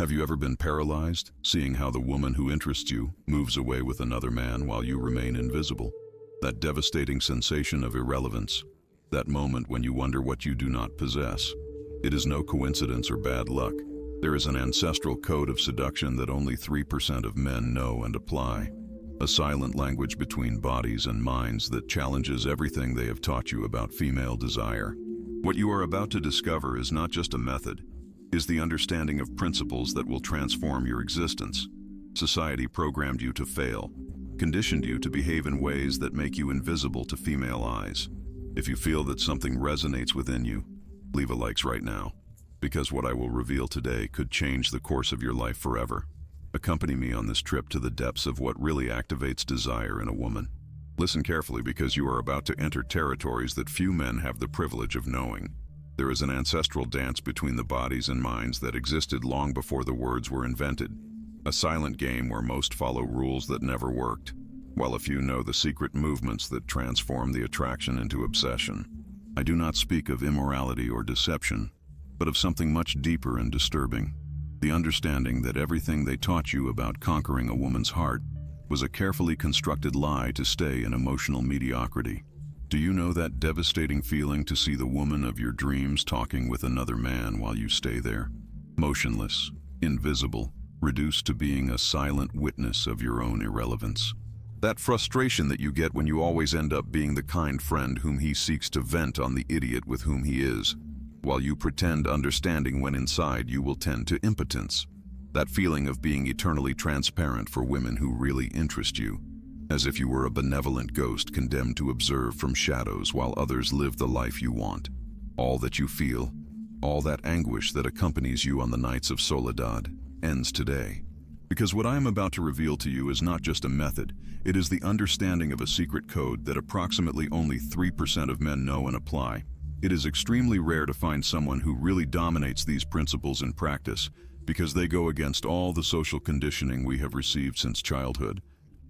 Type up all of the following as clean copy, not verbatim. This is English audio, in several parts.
Have you ever been paralyzed, seeing how the woman who interests you moves away with another man while you remain invisible? That devastating sensation of irrelevance, that moment when you wonder what you do not possess. It is no coincidence or bad luck. There is an ancestral code of seduction that only 3% of men know and apply. A silent language between bodies and minds that challenges everything they have taught you about female desire. What you are about to discover is not just a method, is the understanding of principles that will transform your existence. Society programmed you to fail, conditioned you to behave in ways that make you invisible to female eyes. If you feel that something resonates within you, leave a like right now, because what I will reveal today could change the course of your life forever. Accompany me on this trip to the depths of what really activates desire in a woman. Listen carefully, because you are about to enter territories that few men have the privilege of knowing. There is an ancestral dance between the bodies and minds that existed long before the words were invented. A silent game where most follow rules that never worked, while a few know the secret movements that transform the attraction into obsession. I do not speak of immorality or deception, but of something much deeper and disturbing. The understanding that everything they taught you about conquering a woman's heart was a carefully constructed lie to stay in emotional mediocrity. Do you know that devastating feeling to see the woman of your dreams talking with another man while you stay there? Motionless, invisible, reduced to being a silent witness of your own irrelevance. That frustration that you get when you always end up being the kind friend whom he seeks to vent on the idiot with whom he is, while you pretend understanding when inside you will tend to impotence. That feeling of being eternally transparent for women who really interest you, as if you were a benevolent ghost condemned to observe from shadows while others live the life you want. All that you feel, all that anguish that accompanies you on the nights of soledad, ends today. Because what I am about to reveal to you is not just a method, it is the understanding of a secret code that approximately only 3% of men know and apply. It is extremely rare to find someone who really dominates these principles in practice, because they go against all the social conditioning we have received since childhood.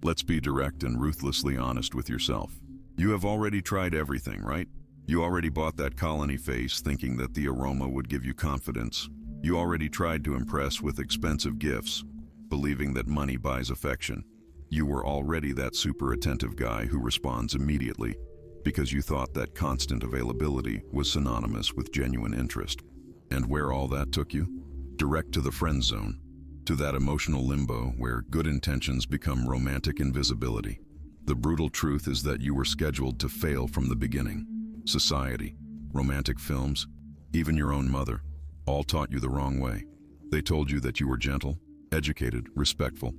Let's be direct and ruthlessly honest with yourself. You have already tried everything, right? You already bought that colony face thinking that the aroma would give you confidence. You already tried to impress with expensive gifts, believing that money buys affection. You were already that super attentive guy who responds immediately, because you thought that constant availability was synonymous with genuine interest. And where all that took you? Direct to the friend zone. To that emotional limbo where good intentions become romantic invisibility. The brutal truth is that you were scheduled to fail from the beginning. Society, romantic films, even your own mother, all taught you the wrong way. They told you that you were gentle, educated, respectful,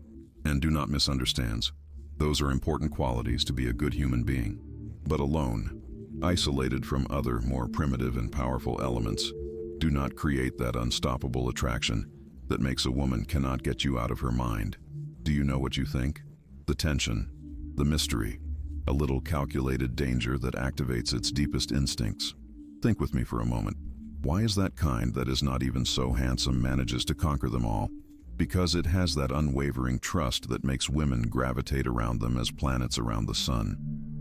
and do not misunderstand. Those are important qualities to be a good human being. But alone, isolated from other, more primitive and powerful elements, do not create that unstoppable attraction that makes a woman cannot get you out of her mind. Do you know what you think? The tension, the mystery, a little calculated danger that activates its deepest instincts. Think with me for a moment. Why is that kind that is not even so handsome manages to conquer them all? Because it has that unwavering trust that makes women gravitate around them as planets around the sun.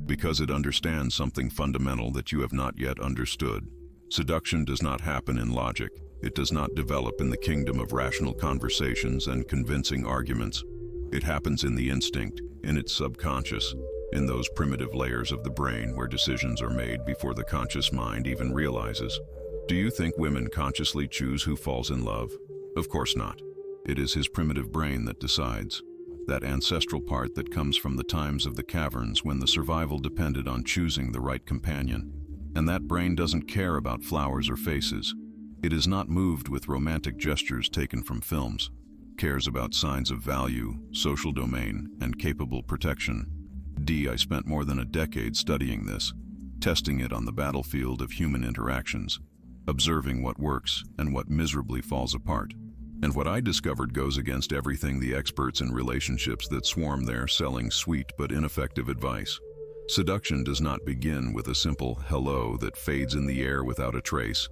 Because it understands something fundamental that you have not yet understood. Seduction does not happen in logic. It does not develop in the kingdom of rational conversations and convincing arguments. It happens in the instinct, in its subconscious, in those primitive layers of the brain where decisions are made before the conscious mind even realizes. Do you think women consciously choose who falls in love? Of course not. It is his primitive brain that decides. That ancestral part that comes from the times of the caverns when the survival depended on choosing the right companion. And that brain doesn't care about flowers or faces. It is not moved with romantic gestures taken from films, cares about signs of value, social domain, and capable protection. I spent more than a decade studying this, testing it on the battlefield of human interactions, observing what works and what miserably falls apart. And what I discovered goes against everything the experts in relationships that swarm there selling sweet but ineffective advice. Seduction does not begin with a simple hello that fades in the air without a trace.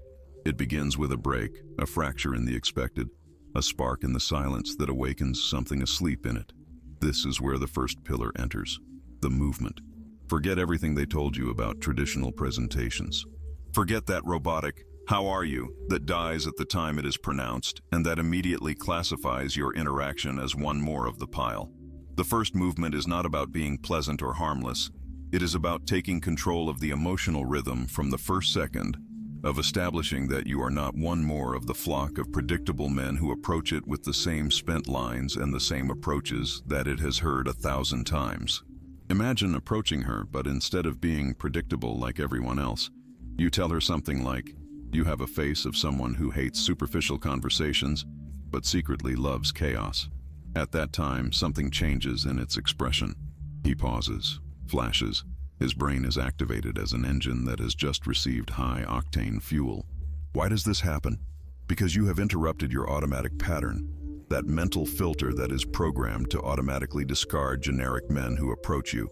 It begins with a break, a fracture in the expected, a spark in the silence that awakens something asleep in it. This is where the first pillar enters, the movement. Forget everything they told you about traditional presentations. Forget that robotic, How are you that dies at the time it is pronounced, and that immediately classifies your interaction as one more of the pile. The first movement is not about being pleasant or harmless. It is about taking control of the emotional rhythm from the first second, of establishing that you are not one more of the flock of predictable men who approach it with the same spent lines and the same approaches that it has heard 1,000 times. Imagine approaching her, but instead of being predictable like everyone else, you tell her something like, "You have a face of someone who hates superficial conversations, but secretly loves chaos." At that time, something changes in its expression. He pauses, flashes. His brain is activated as an engine that has just received high-octane fuel. Why does this happen? Because you have interrupted your automatic pattern, that mental filter that is programmed to automatically discard generic men who approach you.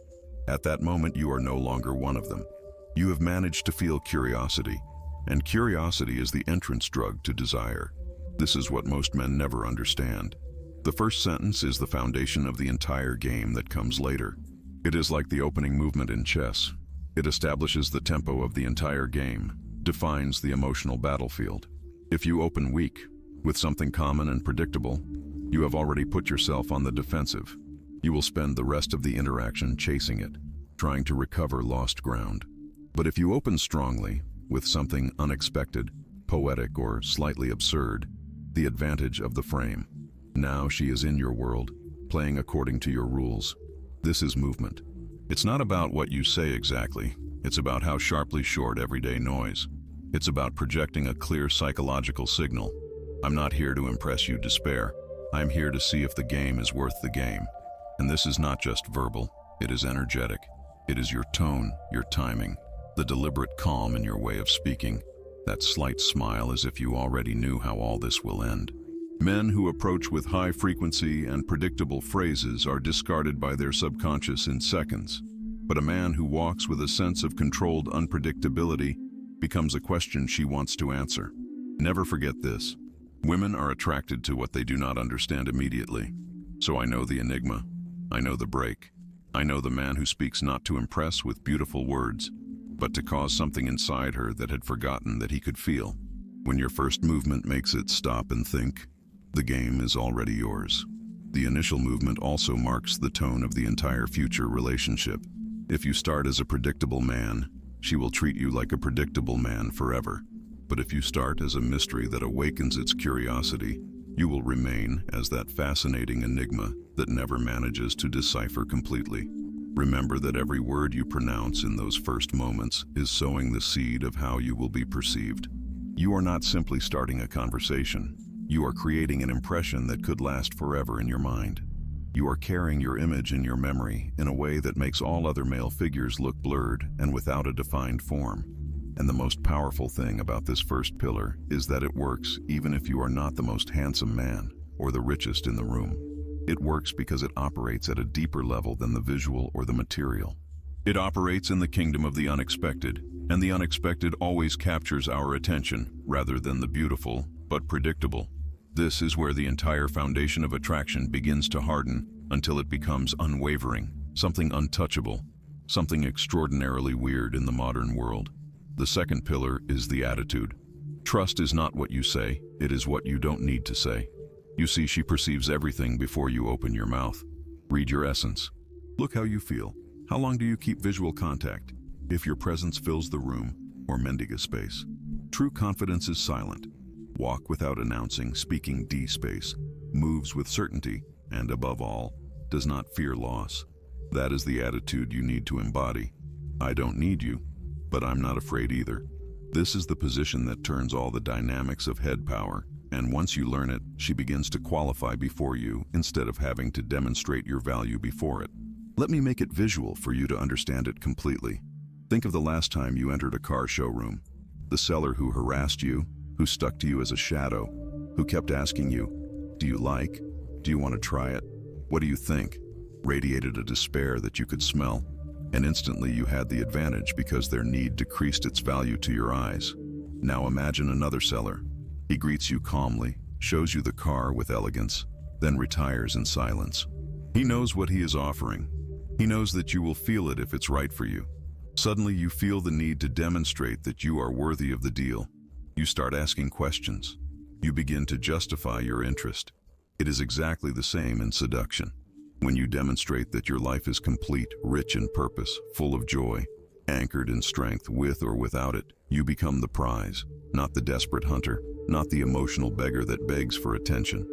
At that moment, you are no longer one of them. You have managed to feel curiosity, and curiosity is the entrance drug to desire. This is what most men never understand. The first sentence is the foundation of the entire game that comes later. It is like the opening movement in chess. It establishes the tempo of the entire game, defines the emotional battlefield. If you open weak, with something common and predictable, you have already put yourself on the defensive. You will spend the rest of the interaction chasing it, trying to recover lost ground. But if you open strongly, with something unexpected, poetic, or slightly absurd, the advantage of the frame. Now she is in your world, playing according to your rules. This is movement. It's not about what you say exactly. It's about how sharply short everyday noise. It's about projecting a clear psychological signal. I'm not here to impress you, despair. I'm here to see if the game is worth the game. And this is not just verbal. It is energetic. It is your tone, your timing, the deliberate calm in your way of speaking, that slight smile as if you already knew how all this will end. Men who approach with high frequency and predictable phrases are discarded by their subconscious in seconds. But a man who walks with a sense of controlled unpredictability becomes a question she wants to answer. Never forget this. Women are attracted to what they do not understand immediately. So I know the enigma. I know the break. I know the man who speaks not to impress with beautiful words, but to cause something inside her that had forgotten that he could feel. When your first movement makes it stop and think, the game is already yours. The initial movement also marks the tone of the entire future relationship. If you start as a predictable man, she will treat you like a predictable man forever. But if you start as a mystery that awakens its curiosity, you will remain as that fascinating enigma that never manages to decipher completely. Remember that every word you pronounce in those first moments is sowing the seed of how you will be perceived. You are not simply starting a conversation. You are creating an impression that could last forever in your mind. You are carrying your image in your memory in a way that makes all other male figures look blurred and without a defined form. And the most powerful thing about this first pillar is that it works even if you are not the most handsome man or the richest in the room. It works because it operates at a deeper level than the visual or the material. It operates in the kingdom of the unexpected, and the unexpected always captures our attention rather than the beautiful but predictable. This is where the entire foundation of attraction begins to harden until it becomes unwavering, something untouchable, something extraordinarily weird in the modern world. The second pillar is the attitude. Trust is not what you say, it is what you don't need to say. You see, she perceives everything before you open your mouth. Read your essence. Look how you feel. How long do you keep visual contact? If your presence fills the room or mendiga space. True confidence is silent. Walk without announcing, speaking D-space, moves with certainty, and above all, does not fear loss. That is the attitude you need to embody. I don't need you, but I'm not afraid either. This is the position that turns all the dynamics of head power, and once you learn it, she begins to qualify before you instead of having to demonstrate your value before it. Let me make it visual for you to understand it completely. Think of the last time you entered a car showroom. The seller who harassed you, who stuck to you as a shadow, who kept asking you, "Do you like? Do you want to try it? What do you think?" radiated a despair that you could smell, and instantly you had the advantage because their need decreased its value to your eyes. Now imagine another seller. He greets you calmly, shows you the car with elegance, then retires in silence. He knows what he is offering. He knows that you will feel it if it's right for you. Suddenly you feel the need to demonstrate that you are worthy of the deal. You start asking questions. You begin to justify your interest. It is exactly the same in seduction. When you demonstrate that your life is complete, rich in purpose, full of joy, anchored in strength with or without it, you become the prize, not the desperate hunter, not the emotional beggar that begs for attention.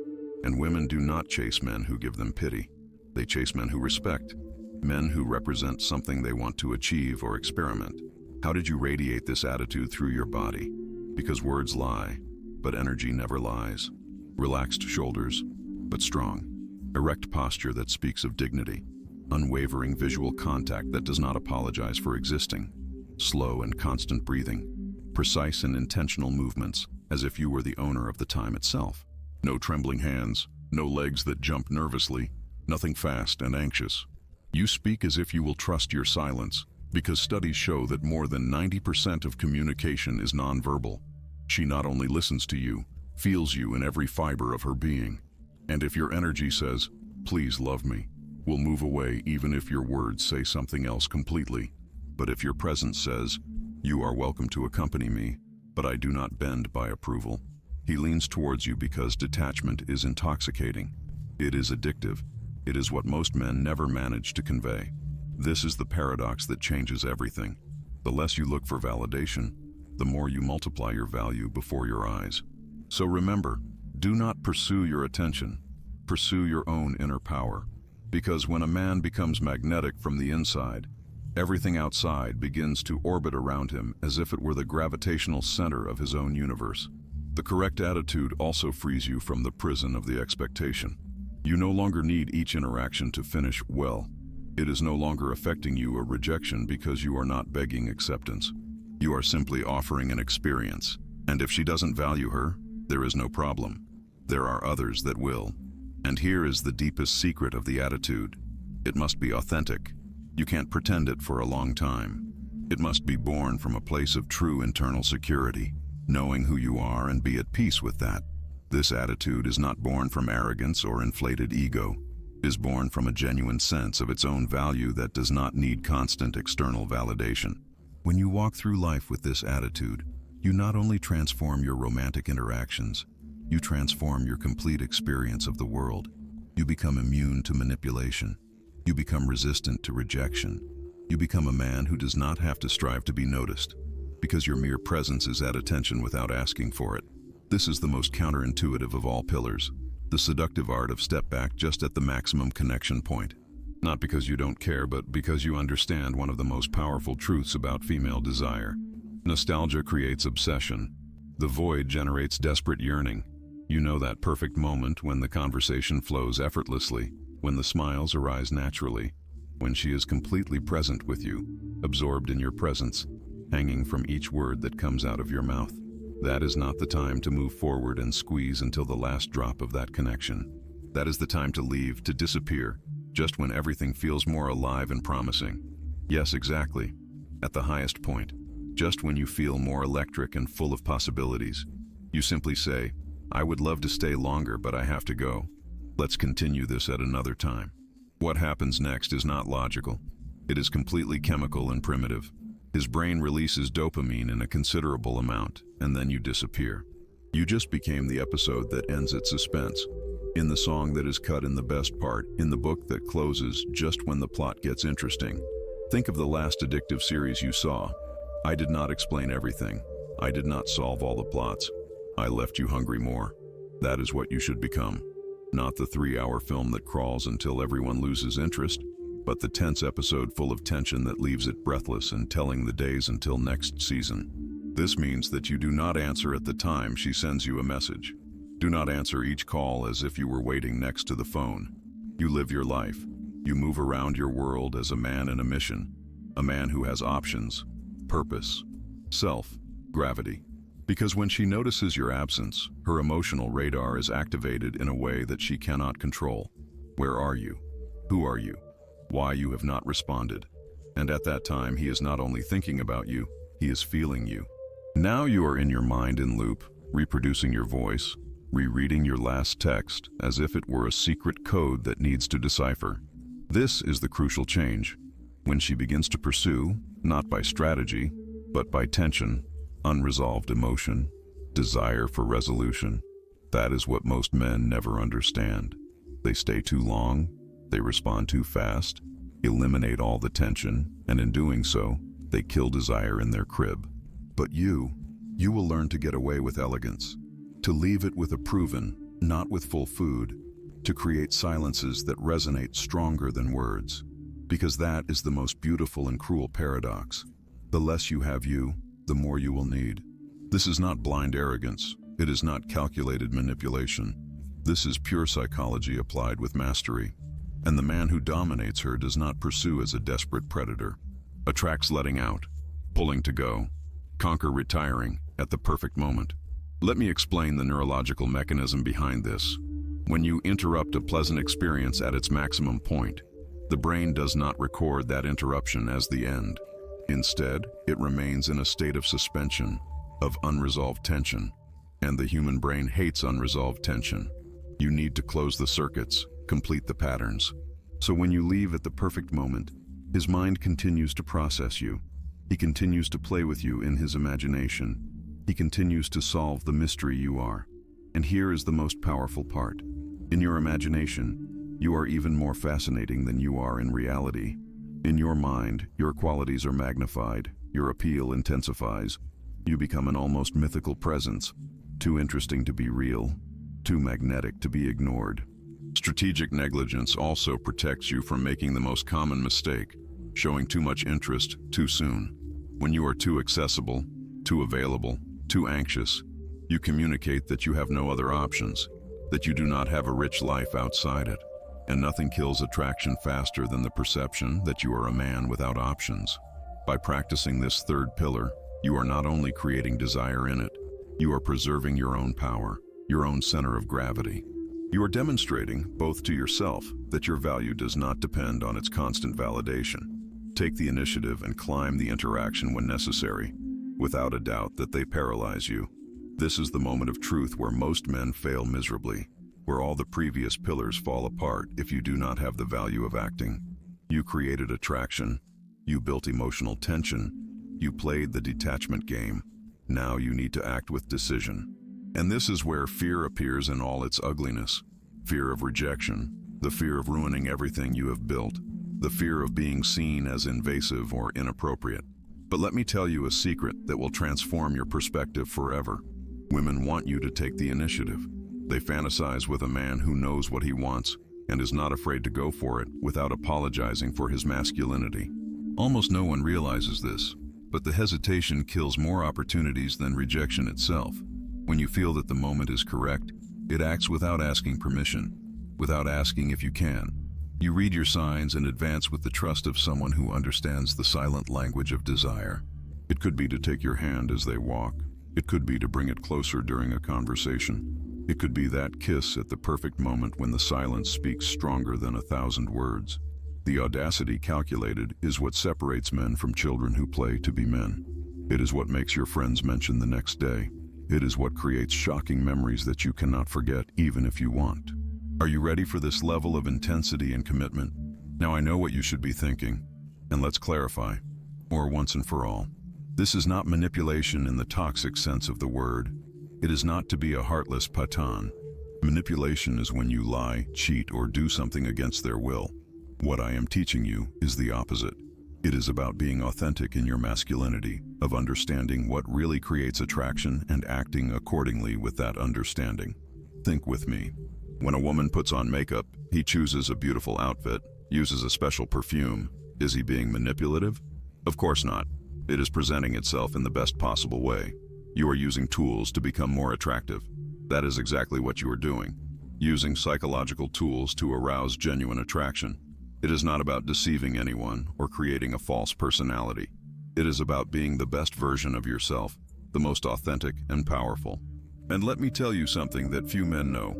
And women do not chase men who give them pity. They chase men who respect, men who represent something they want to achieve or experiment. How did you radiate this attitude through your body? Because words lie, but energy never lies. Relaxed shoulders, but strong. Erect posture that speaks of dignity. Unwavering visual contact that does not apologize for existing. Slow and constant breathing. Precise and intentional movements, as if you were the owner of the time itself. No trembling hands, no legs that jump nervously, nothing fast and anxious. You speak as if you will trust your silence, because studies show that more than 90% of communication is nonverbal. She not only listens to you, feels you in every fiber of her being. And if your energy says, "Please love me," will move away even if your words say something else completely. But if your presence says, "You are welcome to accompany me, but I do not bend by approval," he leans towards you because detachment is intoxicating. It is addictive. It is what most men never manage to convey. This is the paradox that changes everything. The less you look for validation, the more you multiply your value before your eyes. So remember, do not pursue your attention. Pursue your own inner power. Because when a man becomes magnetic from the inside, everything outside begins to orbit around him as if it were the gravitational center of his own universe. The correct attitude also frees you from the prison of the expectation. You no longer need each interaction to finish well. It is no longer affecting you a rejection because you are not begging acceptance. You are simply offering an experience. And if she doesn't value her, there is no problem. There are others that will. And here is the deepest secret of the attitude. It must be authentic. You can't pretend it for a long time. It must be born from a place of true internal security, knowing who you are and be at peace with that. This attitude is not born from arrogance or inflated ego. It is born from a genuine sense of its own value that does not need constant external validation. When you walk through life with this attitude, you not only transform your romantic interactions, you transform your complete experience of the world. You become immune to manipulation. You become resistant to rejection. You become a man who does not have to strive to be noticed, because your mere presence is at attention without asking for it. This is the most counterintuitive of all pillars, the seductive art of step back just at the maximum connection point. Not because you don't care, but because you understand one of the most powerful truths about female desire. Nostalgia creates obsession. The void generates desperate yearning. You know that perfect moment when the conversation flows effortlessly, when the smiles arise naturally, when she is completely present with you, absorbed in your presence, hanging from each word that comes out of your mouth. That is not the time to move forward and squeeze until the last drop of that connection. That is the time to leave, to disappear, just when everything feels more alive and promising. Yes, exactly. At the highest point. Just when you feel more electric and full of possibilities. You simply say, "I would love to stay longer, but I have to go. Let's continue this at another time." What happens next is not logical. It is completely chemical and primitive. His brain releases dopamine in a considerable amount, and then you disappear. You just became the episode that ends its suspense, in the song that is cut in the best part, in the book that closes just when the plot gets interesting. Think of the last addictive series you saw. I did not explain everything. I did not solve all the plots. I left you hungry more. That is what you should become. Not the 3-hour film that crawls until everyone loses interest, but the tense episode full of tension that leaves it breathless and telling the days until next season. This means that you do not answer at the time she sends you a message. Do not answer each call as if you were waiting next to the phone. You live your life. You move around your world as a man in a mission, a man who has options, purpose, self, gravity. Because when she notices your absence, her emotional radar is activated in a way that she cannot control. Where are you? Who are you? Why you have not responded? And at that time, he is not only thinking about you, he is feeling you. Now you are in your mind in loop, reproducing your voice, rereading your last text as if it were a secret code that needs to decipher. This is the crucial change. When she begins to pursue, not by strategy, but by tension, unresolved emotion, desire for resolution. That is what most men never understand. They stay too long, they respond too fast, eliminate all the tension, and in doing so, they kill desire in their crib. But you will learn to get away with elegance, to leave it with a proven, not with full food, to create silences that resonate stronger than words. Because that is the most beautiful and cruel paradox. The less you have you, the more you will need. This is not blind arrogance. It is not calculated manipulation. This is pure psychology applied with mastery. And the man who dominates her does not pursue as a desperate predator. Attracts letting out, pulling to go, conquer retiring at the perfect moment. Let me explain the neurological mechanism behind this. When you interrupt a pleasant experience at its maximum point, the brain does not record that interruption as the end. Instead, it remains in a state of suspension, of unresolved tension. And the human brain hates unresolved tension. You need to close the circuits, complete the patterns. So when you leave at the perfect moment, his mind continues to process you. He continues to play with you in his imagination. He continues to solve the mystery you are. And here is the most powerful part. In your imagination, you are even more fascinating than you are in reality. In your mind, your qualities are magnified, your appeal intensifies. You become an almost mythical presence, too interesting to be real, too magnetic to be ignored. Strategic negligence also protects you from making the most common mistake, showing too much interest too soon. When you are too accessible, too available, too anxious, you communicate that you have no other options, that you do not have a rich life outside it. And nothing kills attraction faster than the perception that you are a man without options. By practicing this third pillar, you are not only creating desire in it, you are preserving your own power, your own center of gravity. You are demonstrating, both to yourself, that your value does not depend on its constant validation. Take the initiative and climb the interaction when necessary, without a doubt that they paralyze you. This is the moment of truth where most men fail miserably, where all the previous pillars fall apart if you do not have the value of acting. You created attraction, you built emotional tension, you played the detachment game. Now you need to act with decision. And this is where fear appears in all its ugliness. Fear of rejection, the fear of ruining everything you have built, the fear of being seen as invasive or inappropriate. But let me tell you a secret that will transform your perspective forever. Women want you to take the initiative. They fantasize with a man who knows what he wants and is not afraid to go for it without apologizing for his masculinity. Almost no one realizes this, but the hesitation kills more opportunities than rejection itself. When you feel that the moment is correct, it acts without asking permission, without asking if you can. You read your signs and advance with the trust of someone who understands the silent language of desire. It could be to take your hand as they walk. It could be to bring it closer during a conversation. It could be that kiss at the perfect moment when the silence speaks stronger than 1,000 words. The audacity calculated is what separates men from children who play to be men. It is what makes your friends mention the next day. It is what creates shocking memories that you cannot forget even if you want. Are you ready for this level of intensity and commitment? Now I know what you should be thinking, and let's clarify, or once and for all. This is not manipulation in the toxic sense of the word. It is not to be a heartless patan. Manipulation is when you lie, cheat, or do something against their will. What I am teaching you is the opposite. It is about being authentic in your masculinity, of understanding what really creates attraction and acting accordingly with that understanding. Think with me. When a woman puts on makeup, he chooses a beautiful outfit, uses a special perfume. Is he being manipulative? Of course not. It is presenting itself in the best possible way. You are using tools to become more attractive. That is exactly what you are doing. Using psychological tools to arouse genuine attraction. It is not about deceiving anyone or creating a false personality. It is about being the best version of yourself, the most authentic and powerful. And let me tell you something that few men know.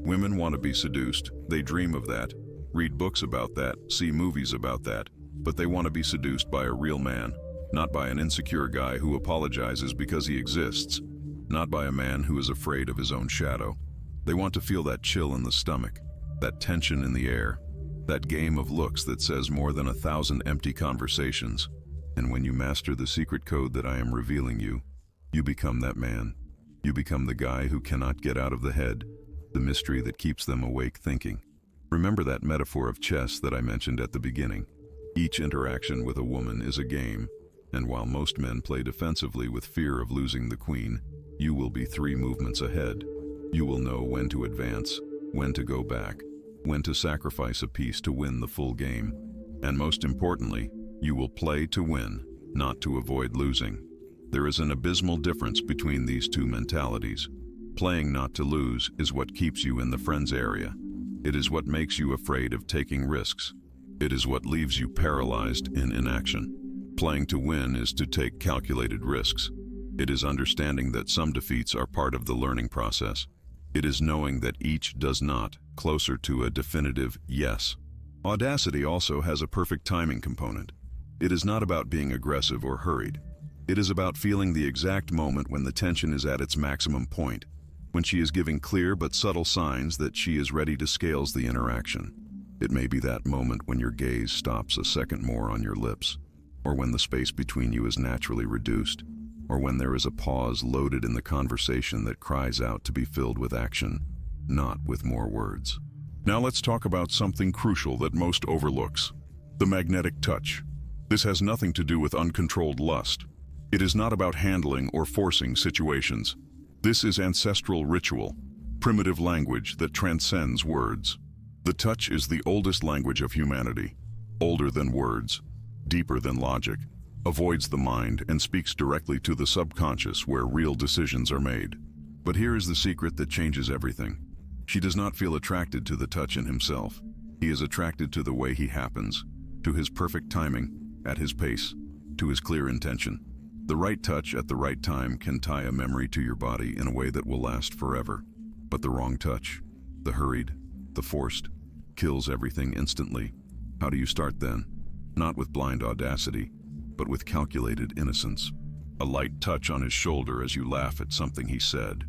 Women want to be seduced. They dream of that, read books about that, see movies about that, but they want to be seduced by a real man, not by an insecure guy who apologizes because he exists, not by a man who is afraid of his own shadow. They want to feel that chill in the stomach, that tension in the air, that game of looks that says more than 1,000 empty conversations. And when you master the secret code that I am revealing you, you become that man. You become the guy who cannot get out of the head, the mystery that keeps them awake thinking. Remember that metaphor of chess that I mentioned at the beginning? Each interaction with a woman is a game, and while most men play defensively with fear of losing the queen, you will be 3 movements ahead. You will know when to advance, when to go back, when to sacrifice a piece to win the full game. And most importantly, you will play to win, not to avoid losing. There is an abysmal difference between these 2 mentalities. Playing not to lose is what keeps you in the friends area. It is what makes you afraid of taking risks. It is what leaves you paralyzed in inaction. Playing to win is to take calculated risks. It is understanding that some defeats are part of the learning process. It is knowing that each does not, closer to a definitive yes. Audacity also has a perfect timing component. It is not about being aggressive or hurried. It is about feeling the exact moment when the tension is at its maximum point, when she is giving clear but subtle signs that she is ready to scale the interaction. It may be that moment when your gaze stops a second more on your lips, or when the space between you is naturally reduced, or when there is a pause loaded in the conversation that cries out to be filled with action, not with more words. Now let's talk about something crucial that most overlooks: the magnetic touch. This has nothing to do with uncontrolled lust. It is not about handling or forcing situations. This is ancestral ritual, primitive language that transcends words. The touch is the oldest language of humanity, older than words, deeper than logic, avoids the mind and speaks directly to the subconscious where real decisions are made. But here is the secret that changes everything. She does not feel attracted to the touch in himself. He is attracted to the way he happens, to his perfect timing, at his pace, to his clear intention. The right touch at the right time can tie a memory to your body in a way that will last forever. But the wrong touch, the hurried, the forced, kills everything instantly. How do you start then? Not with blind audacity, but with calculated innocence. A light touch on his shoulder as you laugh at something he said.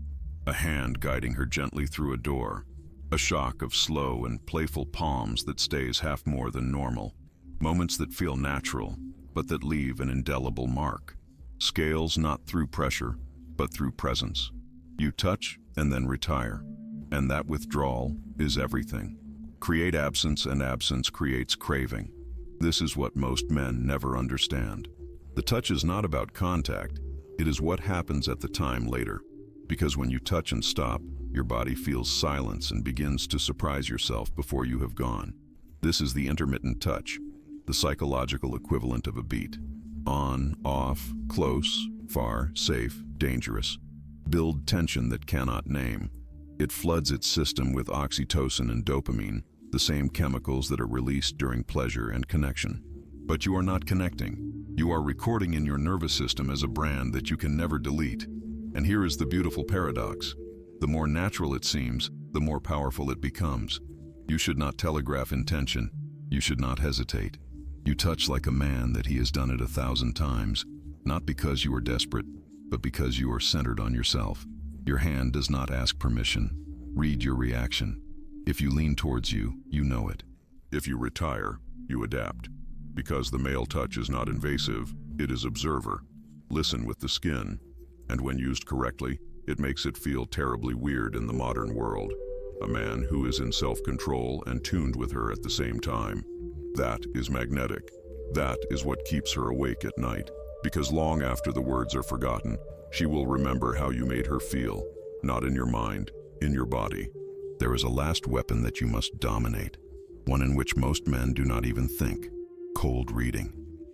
A hand guiding her gently through a door. A shock of slow and playful palms that stays half more than normal. Moments that feel natural, but that leave an indelible mark. Scales not through pressure, but through presence. You touch and then retire, and that withdrawal is everything. Create absence, and absence creates craving. This is what most men never understand. The touch is not about contact, it is what happens at the time later. Because when you touch and stop, your body feels silence and begins to surprise yourself before you have gone. This is the intermittent touch, the psychological equivalent of a beat. On, off, close, far, safe, dangerous. Build tension that cannot name. It floods its system with oxytocin and dopamine, the same chemicals that are released during pleasure and connection. But you are not connecting. You are recording in your nervous system as a brand that you can never delete. And here is the beautiful paradox. The more natural it seems, the more powerful it becomes. You should not telegraph intention. You should not hesitate. You touch like a man that he has done it 1,000 times, not because you are desperate, but because you are centered on yourself. Your hand does not ask permission. Read your reaction. If you lean towards you, you know it. If you retire, you adapt. Because the male touch is not invasive, it is observer. Listen with the skin. And when used correctly, it makes it feel terribly weird in the modern world. A man who is in self-control and tuned with her at the same time. That is magnetic. That is what keeps her awake at night. Because long after the words are forgotten, she will remember how you made her feel. Not in your mind, in your body. There is a last weapon that you must dominate. One in which most men do not even think. Cold reading.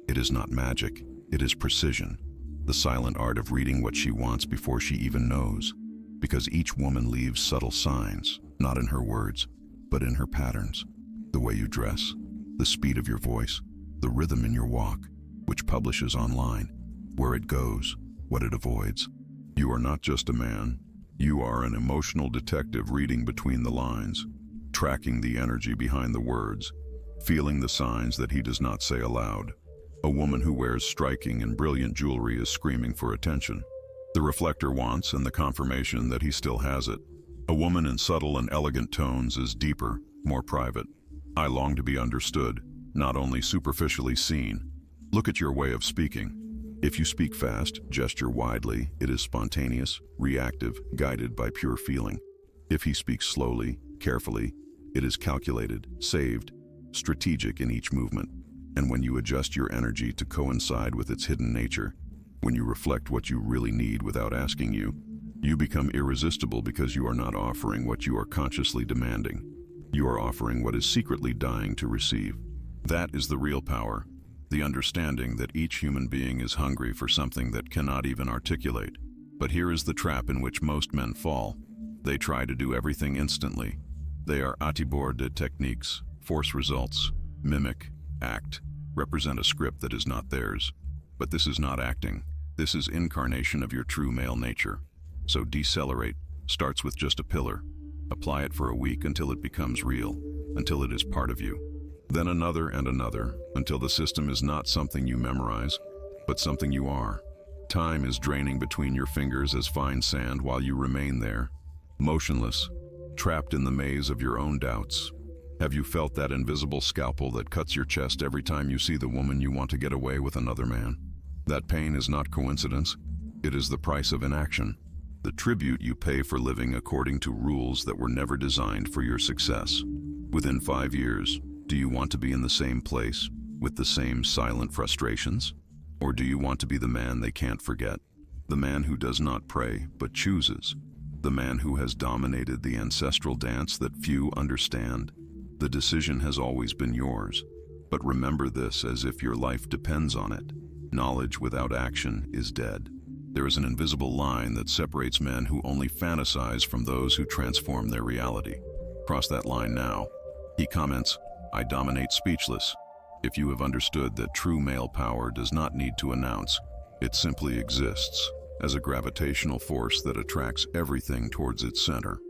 It is not magic, it is precision. The silent art of reading what she wants before she even knows. Because each woman leaves subtle signs, not in her words, but in her patterns. The way you dress, the speed of your voice, the rhythm in your walk, which publishes online, where it goes, what it avoids. You are not just a man, you are an emotional detective reading between the lines, tracking the energy behind the words, feeling the signs that he does not say aloud. A woman who wears striking and brilliant jewelry is screaming for attention. The reflector wants and the confirmation that he still has it. A woman in subtle and elegant tones is deeper, more private. I long to be understood, not only superficially seen. Look at your way of speaking. If you speak fast, gesture widely, it is spontaneous, reactive, guided by pure feeling. If he speaks slowly, carefully, it is calculated, saved, strategic in each movement. And when you adjust your energy to coincide with its hidden nature, when you reflect what you really need without asking you become irresistible because you are not offering what you are consciously demanding. You are offering what is secretly dying to receive. That is the real power, the understanding that each human being is hungry for something that cannot even articulate. But here is the trap in which most men fall. They try to do everything instantly. They are attibord de techniques, force results, mimic, act, represent a script that is not theirs. But this is not acting. This is incarnation of your true male nature. So decelerate, starts with just a pillar. Apply it for a week until it becomes real, until it is part of you. Then another and another, until the system is not something you memorize, but something you are. Time is draining between your fingers as fine sand while you remain there, motionless, trapped in the maze of your own doubts. Have you felt that invisible scalpel that cuts your chest every time you see the woman you want to get away with another man? That pain is not coincidence. It is the price of inaction, the tribute you pay for living according to rules that were never designed for your success. Within 5 years, do you want to be in the same place, with the same silent frustrations? Or do you want to be the man they can't forget? The man who does not pray, but chooses. The man who has dominated the ancestral dance that few understand. The decision has always been yours. But remember this as if your life depends on it. Knowledge without action is dead. There is an invisible line that separates men who only fantasize from those who transform their reality. Cross that line now. He comments, "I dominate speechless." If you have understood that true male power does not need to announce, it simply exists as a gravitational force that attracts everything towards its center.